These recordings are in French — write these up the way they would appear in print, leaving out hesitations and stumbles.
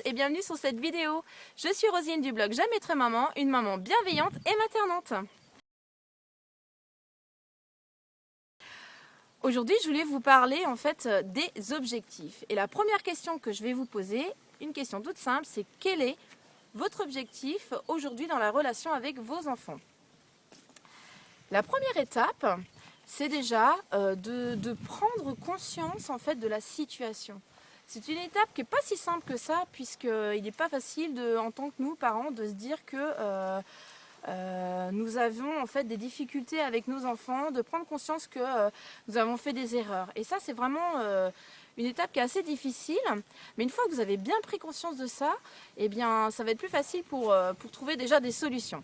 et bienvenue sur cette vidéo. Je suis Roselyne du blog J'aime être maman, une maman bienveillante et maternante. Aujourd'hui, je voulais vous parler en fait des objectifs. Et la première question que je vais vous poser, une question toute simple, c'est quel est votre objectif aujourd'hui dans la relation avec vos enfants? La première étape, c'est déjà de prendre conscience en fait de la situation. C'est une étape qui n'est pas si simple que ça, puisqu'il n'est pas facile en tant que nous, parents, de se dire que nous avons en fait des difficultés avec nos enfants, de prendre conscience que nous avons fait des erreurs. Et ça, c'est vraiment une étape qui est assez difficile. Mais une fois que vous avez bien pris conscience de ça, eh bien, ça va être plus facile pour trouver déjà des solutions.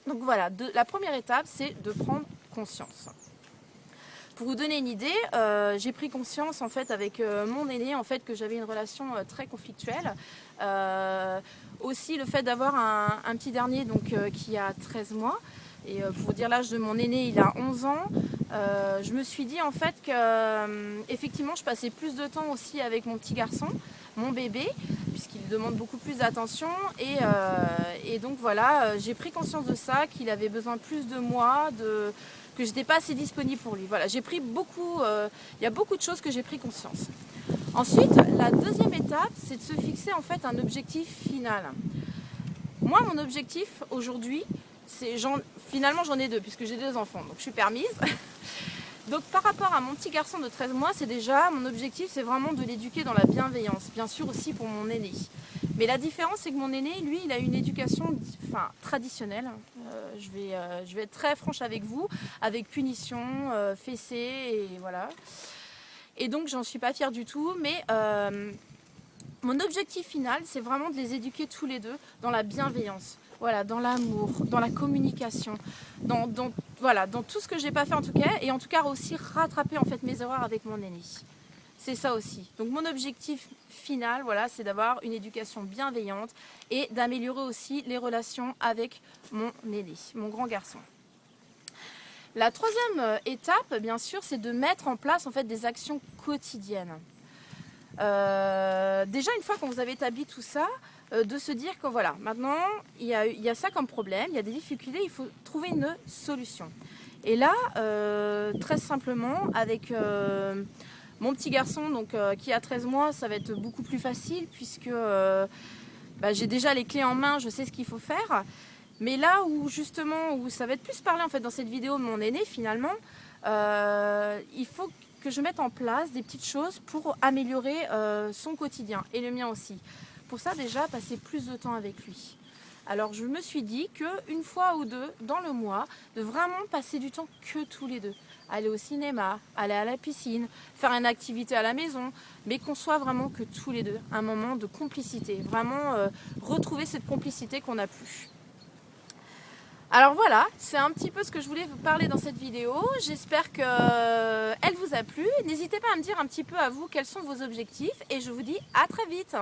Donc voilà, la première étape, c'est de prendre conscience. Pour vous donner une idée, j'ai pris conscience en fait avec mon aîné en fait que j'avais une relation très conflictuelle. Aussi le fait d'avoir un petit dernier donc qui a 13 mois. Et pour vous dire l'âge de mon aîné, il a 11 ans. Je me suis dit en fait que effectivement je passais plus de temps aussi avec mon petit garçon, mon bébé, puisqu'il demande beaucoup plus d'attention. Et donc voilà, j'ai pris conscience de ça, qu'il avait besoin plus de moi, que je n'étais pas assez disponible pour lui. Voilà, j'ai pris beaucoup, il y a beaucoup de choses que j'ai pris conscience. Ensuite, la deuxième étape, c'est de se fixer en fait un objectif final. Moi, mon objectif aujourd'hui, finalement j'en ai deux, puisque j'ai deux enfants, donc je suis permise. Donc par rapport à mon petit garçon de 13 mois, c'est déjà, mon objectif, c'est vraiment de l'éduquer dans la bienveillance, bien sûr aussi pour mon aîné. Mais la différence, c'est que mon aîné, lui, il a une éducation traditionnelle. Je vais être très franche avec vous, avec punition, fessée, et voilà. Et donc, j'en suis pas fière du tout, mais mon objectif final, c'est vraiment de les éduquer tous les deux dans la bienveillance. Voilà, dans l'amour, dans la communication, dans tout ce que j'ai pas fait en tout cas, et en tout cas aussi rattraper en fait mes erreurs avec mon aîné. C'est ça aussi. Donc mon objectif final, voilà, c'est d'avoir une éducation bienveillante et d'améliorer aussi les relations avec mon aîné, mon grand garçon. La troisième étape, bien sûr, c'est de mettre en place en fait des actions quotidiennes. Déjà, une fois que vous avez établi tout ça, de se dire que voilà, maintenant, il y a ça comme problème, il y a des difficultés, il faut trouver une solution. Et là, très simplement, avec mon petit garçon donc, qui a 13 mois, ça va être beaucoup plus facile puisque j'ai déjà les clés en main, je sais ce qu'il faut faire. Mais là où justement, où ça va être plus parlé en fait dans cette vidéo de mon aîné finalement, il faut que je mette en place des petites choses pour améliorer son quotidien et le mien aussi. Pour ça déjà, passer plus de temps avec lui. Alors je me suis dit qu'une fois ou deux dans le mois, de vraiment passer du temps que tous les deux. Aller au cinéma, aller à la piscine, faire une activité à la maison, mais qu'on soit vraiment que tous les deux, un moment de complicité. Vraiment retrouver cette complicité qu'on n'a plus. Alors voilà, c'est un petit peu ce que je voulais vous parler dans cette vidéo. J'espère qu'elle vous a plu. N'hésitez pas à me dire un petit peu à vous quels sont vos objectifs et je vous dis à très vite.